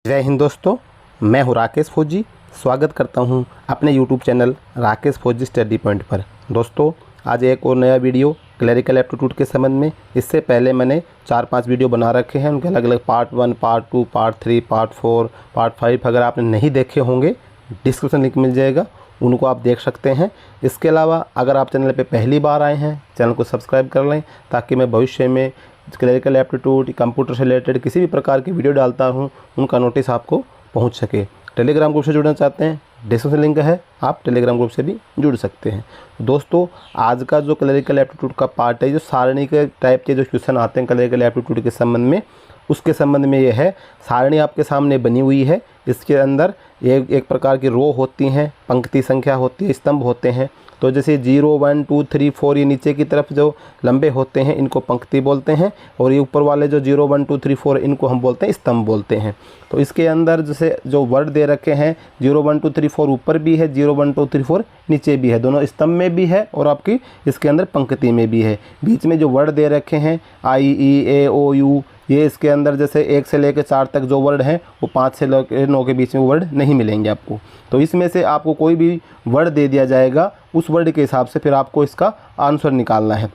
जय हिंद दोस्तों, मैं हूं राकेश फौजी। स्वागत करता हूं अपने YouTube चैनल राकेश फौजी स्टडी पॉइंट पर। दोस्तों, आज एक और नया वीडियो क्लरिकल एप्टीट्यूड के संबंध में। इससे पहले मैंने 4-5 वीडियो बना रखे हैं, उनके अलग अलग part 1, part 2, part 3, part 4, part 5। अगर आपने नहीं देखे होंगे, डिस्क्रिप्शन लिंक मिल जाएगा, उनको आप देख सकते हैं। इसके अलावा अगर आप चैनल पर पहली बार आए हैं, चैनल को सब्सक्राइब कर लें, ताकि मैं भविष्य में क्लरिकल एप्टीट्यूड, कंप्यूटर से रिलेटेड किसी भी प्रकार की वीडियो डालता हूं, उनका नोटिस आपको पहुंच सके। टेलीग्राम ग्रुप से जुड़ना चाहते हैं, डिस्क्रिप्शन लिंक है, आप टेलीग्राम ग्रुप से भी जुड़ सकते हैं। दोस्तों, आज का जो क्लरिकल एप्टीट्यूड का पार्ट है, जो सारणी के टाइप के जो क्वेश्चन आते हैं क्लरिकल एप्टीट्यूड के संबंध में, उसके संबंध में ये है। सारणी आपके सामने बनी हुई है, इसके अंदर एक प्रकार की रो होती हैं, पंक्ति संख्या होती है, स्तंभ होते हैं। तो जैसे 0, 1, 2, 3, 4 ये नीचे की तरफ जो लंबे होते हैं, इनको पंक्ति बोलते हैं, और ये ऊपर वाले जो 0, 1, 2, 3, 4 इनको हम बोलते हैं स्तंभ बोलते हैं। तो इसके अंदर जैसे जो वर्ड दे रखे हैं, 0, 1, 2, 3, 4 ऊपर भी है, 0, 1, 2, 3, 4 नीचे भी है, दोनों स्तंभ में भी है और आपकी इसके अंदर पंक्ति में भी है। बीच में जो वर्ड दे रखे हैं I, E, A, O, U, ये इसके अंदर जैसे 1 से लेकर 4 तक जो वर्ड हैं, वो 5 से लेकर 9 के बीच में वर्ड नहीं मिलेंगे आपको। तो इसमें से आपको कोई भी वर्ड दे दिया जाएगा, उस वर्ड के हिसाब से फिर आपको इसका आंसर निकालना है।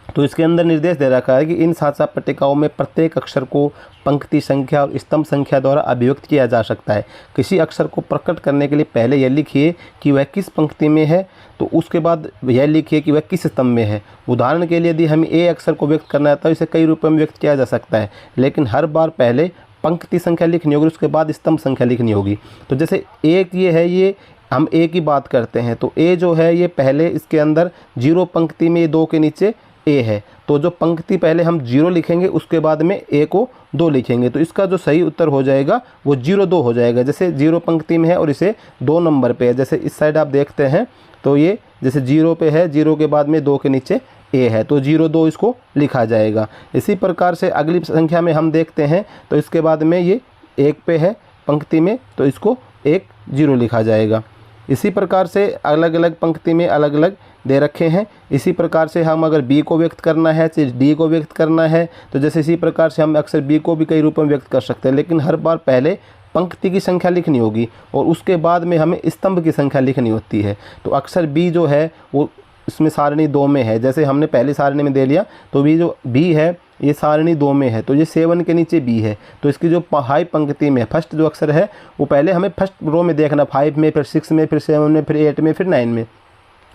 तो इसके अंदर निर्देश दे रखा है कि इन साचा पट्टिकाओं में प्रत्येक अक्षर को पंक्ति संख्या और स्तंभ संख्या द्वारा अभिव्यक्त किया जा सकता है। किसी अक्षर को प्रकट करने के लिए पहले यह लिखिए कि वह किस पंक्ति में है, तो उसके बाद यह लिखिए कि वह किस स्तंभ में है। उदाहरण के लिए यदि हमें ए अक्षर को व्यक्त करना है तो इसे कई रूपों में व्यक्त किया जा सकता है, लेकिन हर बार पहले पंक्ति संख्या लिखनी होगी, उसके बाद स्तंभ संख्या लिखनी होगी। तो जैसे एक ये है, ये हम ए की बात करते हैं, तो ए जो है ये पहले इसके अंदर 0 पंक्ति में 2 के नीचे ए है, तो जो पंक्ति पहले हम 0 लिखेंगे, उसके बाद में ए को 2 लिखेंगे। तो इसका जो सही उत्तर हो जाएगा वो 0-2 हो जाएगा। जैसे 0 पंक्ति में है और इसे 2 नंबर पे है, जैसे इस साइड आप देखते हैं, तो ये जैसे 0 पे है, 0 के बाद में 2 के नीचे ए है, तो 0-2 इसको लिखा जाएगा। इसी प्रकार से अगली संख्या में हम देखते हैं, तो इसके बाद में ये 1 पे है पंक्ति में, तो इसको 1-0 लिखा जाएगा। इसी प्रकार से अलग अलग पंक्ति में अलग अलग दे रखे हैं। इसी प्रकार से हम अगर बी को व्यक्त करना है, चाहे डी को व्यक्त करना है, तो जैसे इसी प्रकार से हम अक्सर बी को भी कई रूपों में व्यक्त कर सकते हैं, लेकिन हर बार पहले पंक्ति की संख्या लिखनी होगी और उसके बाद में हमें स्तंभ की संख्या लिखनी होती है। तो अक्सर बी जो है वो इसमें सारणी 2 में है, जैसे हमने पहली सारणी में दे लिया, तो भी जो बी है ये सारणी 2 में है, तो ये 7 के नीचे बी है। तो इसकी जो हाई पंक्ति में फर्स्ट जो अक्षर है वो पहले हमें फर्स्ट रो में देखना, 5 में, फिर 6 में, फिर 7 में, फिर 8 में, फिर 9 में।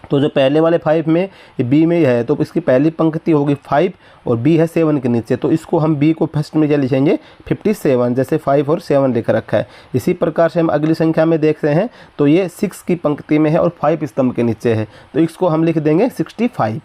तो जो पहले वाले 5 में बी में है, तो इसकी पहली पंक्ति होगी 5 और बी है 7 के नीचे, तो इसको हम बी को फर्स्ट में क्या लिखेंगे, 57, जैसे 5 और 7 लिख रखा है। इसी प्रकार से हम अगली संख्या में देखते हैं, तो ये 6 की पंक्ति में है और 5 स्तंभ के नीचे है, तो इसको हम लिख देंगे 65।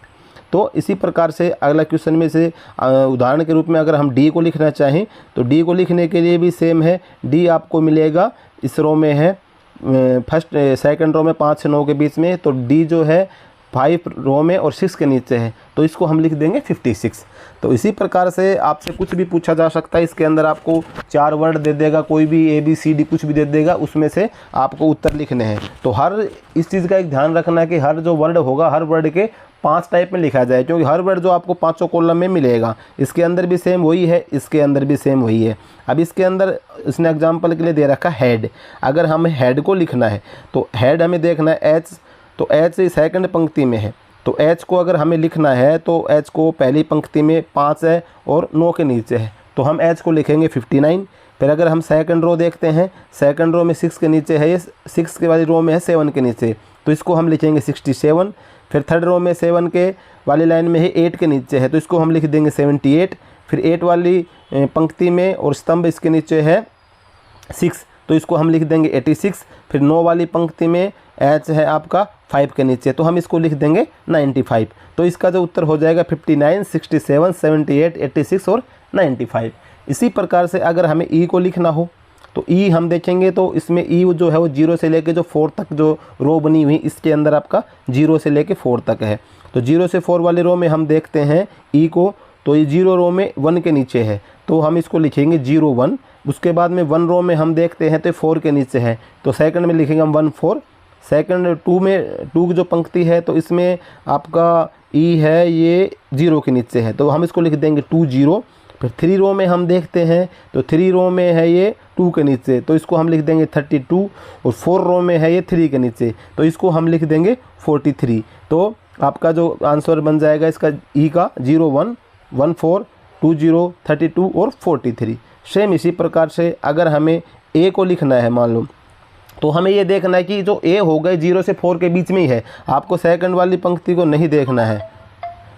तो इसी प्रकार से अगला क्वेश्चन में से उदाहरण के रूप में अगर हम डी को लिखना चाहें, तो डी को लिखने के लिए भी सेम है। डी आपको मिलेगा, इस रो में है फर्स्ट सेकंड रो में 5 से 9 के बीच में, तो डी जो है 5 रो में और 6 के नीचे है, तो इसको हम लिख देंगे 56। तो इसी प्रकार से आपसे कुछ भी पूछा जा सकता है, इसके अंदर आपको 4 वर्ड दे देगा, कोई भी ABCD कुछ भी दे देगा, उसमें से आपको उत्तर लिखने हैं। तो हर इस चीज़ का एक ध्यान रखना है कि हर जो वर्ड होगा, हर वर्ड के 5 टाइप में लिखा जाए, क्योंकि हर वर्ड जो आपको 5 कॉलम में मिलेगा, इसके अंदर भी सेम वही है, इसके अंदर भी सेम वही है। अब इसके अंदर इसने एग्जाम्पल के लिए दे रखा हेड। अगर हमें हेड को लिखना है, तो हेड हमें देखना है एच, तो एच सेकंड पंक्ति में है, तो एच को अगर हमें लिखना है, तो एच को पहली पंक्ति में 5 है और 9 के नीचे है, तो हम एच को लिखेंगे 59। फिर अगर हम सेकंड रो देखते हैं, सेकंड रो में 6 के नीचे है, ये 6 के वाली रो में है 7 के नीचे, तो इसको हम लिखेंगे 67। फिर थर्ड रो में 7 के वाली लाइन में है 8 के नीचे है, तो इसको हम लिख देंगे 78। फिर 8 वाली पंक्ति में और स्तंभ इसके नीचे है 6, तो इसको हम लिख देंगे 86। फिर 9 वाली पंक्ति में एच है आपका 5 के नीचे, तो हम इसको लिख देंगे 95। तो इसका जो उत्तर हो जाएगा 59, 67, 78, 86 और 95। इसी प्रकार से अगर हमें ई को लिखना हो, तो ई हम देखेंगे, तो इसमें ई जो है वो 0 से लेके जो 4 तक जो रो बनी हुई, इसके अंदर आपका 0 से लेके 4 तक है। तो 0 से 4 वाले रो में हम देखते हैं ई को, तो ये 0 रो में 1 के नीचे है, तो हम इसको लिखेंगे 01। उसके बाद में 1 रो में हम देखते हैं तो 4 के नीचे है, तो सेकंड में लिखेंगे हम 14। सेकंड 2 में 2 की जो पंक्ति है, तो इसमें आपका ई है ये 0 के नीचे है, तो हम इसको लिख देंगे 20। फिर 3 रो में हम देखते हैं तो 3 रो में है ये 2 के नीचे, तो इसको हम लिख देंगे 32, और 4 रो में है ये 3 के नीचे, तो इसको हम लिख देंगे 43। तो आपका जो आंसर बन जाएगा इसका ई का 0 1 1 4 2 0 32 और 43। सेम इसी प्रकार से अगर हमें ए को लिखना है मान लो, तो हमें ये देखना है कि जो ए हो गए 0 से 4 के बीच में ही है। आपको सेकंड वाली पंक्ति को नहीं देखना है,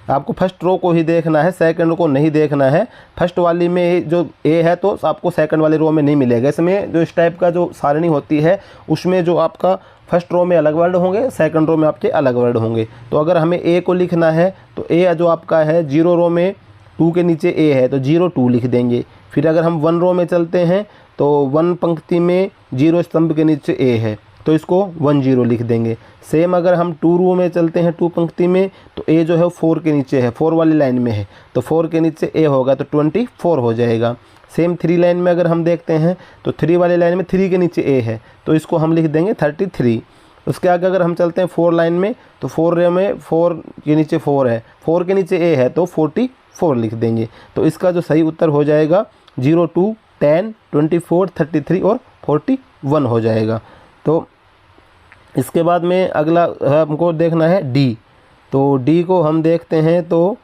आपको फर्स्ट रो को ही देखना है, सेकंड को नहीं देखना है। फर्स्ट वाली में जो ए है तो आपको सेकंड वाली रो में नहीं मिलेगा। इसमें जो इस टाइप का जो सारणी होती है उसमें जो आपका फर्स्ट रो में अलग वर्ड होंगे, सेकंड रो में आपके अलग वर्ड होंगे। तो अगर हमें ए को लिखना है तो ए जो आपका है 0 रो में 2 के नीचे ए है तो 0 2 लिख देंगे। फिर अगर हम 1 रो में चलते हैं तो 1 पंक्ति में 0 स्तंभ के नीचे ए है तो इसको 1 0 लिख देंगे। सेम अगर हम 2 रो में चलते हैं 2 पंक्ति में तो ए जो है 4 के नीचे है, 4 वाली लाइन में है, तो 4 के नीचे ए होगा तो 24 हो जाएगा। सेम 3 लाइन में अगर हम देखते हैं तो 3 वाली लाइन में 3 के नीचे ए है तो इसको हम लिख देंगे 33। उसके आगे अगर हम चलते हैं 4 लाइन में तो 4 रे में 4 के नीचे 4 है, 4 के नीचे ए है तो 44 लिख देंगे। तो इसका जो सही उत्तर हो जाएगा 0 2 10 24 33 और 41 हो जाएगा। तो इसके बाद में अगला हमको देखना है डी। तो डी को हम देखते हैं तो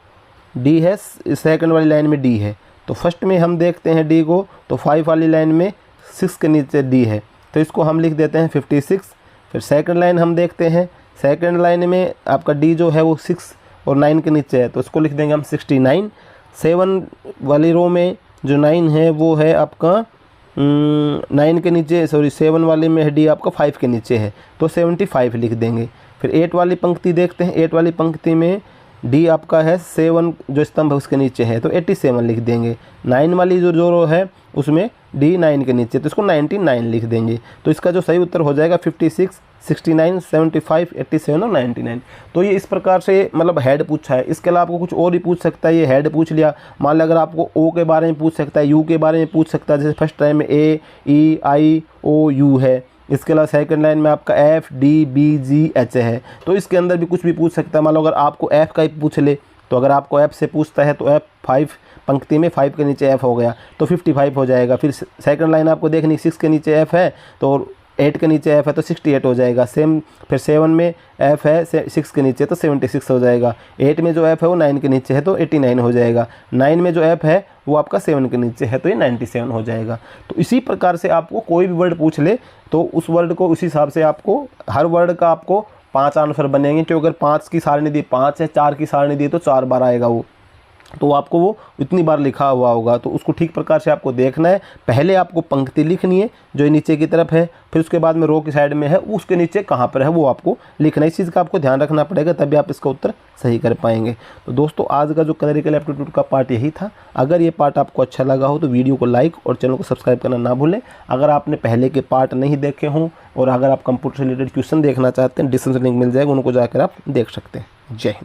डी है सेकंड वाली लाइन में डी है, तो फर्स्ट में हम देखते हैं डी को तो 5 वाली लाइन में 6 के नीचे डी है तो इसको हम लिख देते हैं 56। फिर सेकंड लाइन हम देखते हैं, सेकंड लाइन में आपका डी जो है वो 6 और 9 के नीचे है तो इसको लिख देंगे हम 69। 7 वाली रो में जो 9 है वो है आपका 9 के नीचे, सॉरी 7 वाले में डी आपका 5 के नीचे है तो 75 लिख देंगे। फिर 8 वाली पंक्ति देखते हैं, 8 वाली पंक्ति में डी आपका है 7 जो स्तंभ है उसके नीचे है तो 87 लिख देंगे। 9 वाली जो रो है उसमें डी 9 के नीचे तो इसको 99 लिख देंगे। तो इसका जो सही उत्तर हो जाएगा 56 69 75 87 और 99। तो ये इस प्रकार से मतलब हेड पूछा है। इसके अलावा आपको कुछ और भी पूछ सकता है, ये हेड पूछ लिया। मान लो अगर आपको ओ के बारे में पूछ सकता है, यू के बारे में पूछ सकता है, जैसे फर्स्ट टाइम में ए ई आई ओ यू है। इसके अलावा सेकंड लाइन में आपका F D B G H है, तो इसके अंदर भी कुछ भी पूछ सकता है। मान लो अगर आपको एफ का ही पूछ ले तो अगर आपको एफ से पूछता है तो एफ 5 पंक्ति में 5 के नीचे एफ हो गया तो 55 हो जाएगा। फिर सेकंड लाइन आपको देखनी 6 के नीचे एफ है तो 8 के नीचे एफ है तो 68 हो जाएगा। सेम फिर 7 में एफ है 6 के नीचे तो 76 हो जाएगा। 8 में जो एफ है वो 9 के नीचे है तो 89 हो जाएगा। 9 में जो एफ है वो आपका 7 के नीचे है तो ये 97 हो जाएगा। तो इसी प्रकार से आपको कोई भी वर्ड पूछ ले तो उस वर्ड को उसी हिसाब से आपको हर वर्ड का आपको 5 आंसर बनेंगे। क्योंकि अगर 5 की सारणी दी 5 है, 4 की सारणी दी तो 4 बार आएगा वो, तो आपको वो इतनी बार लिखा हुआ होगा। तो उसको ठीक प्रकार से आपको देखना है। पहले आपको पंक्ति लिखनी है जो नीचे की तरफ है, फिर उसके बाद में रो की साइड में है उसके नीचे कहाँ पर है वो आपको लिखना है। इस चीज़ का आपको ध्यान रखना पड़ेगा तभी आप इसका उत्तर सही कर पाएंगे। तो दोस्तों आज का जो क्लरिकल एप्टीट्यूड का पार्ट यही था। अगर ये पार्ट आपको अच्छा लगा हो तो वीडियो को लाइक और चैनल को सब्सक्राइब करना ना भूलें। अगर आपने पहले के पार्ट नहीं देखे हों और अगर आप कंप्यूटर से रिलेटेड क्वेश्चन देखना चाहते हैं डिस्क्रिप्शन लिंक मिल जाएगा, उनको जाकर आप देख सकते हैं। जय हिंद।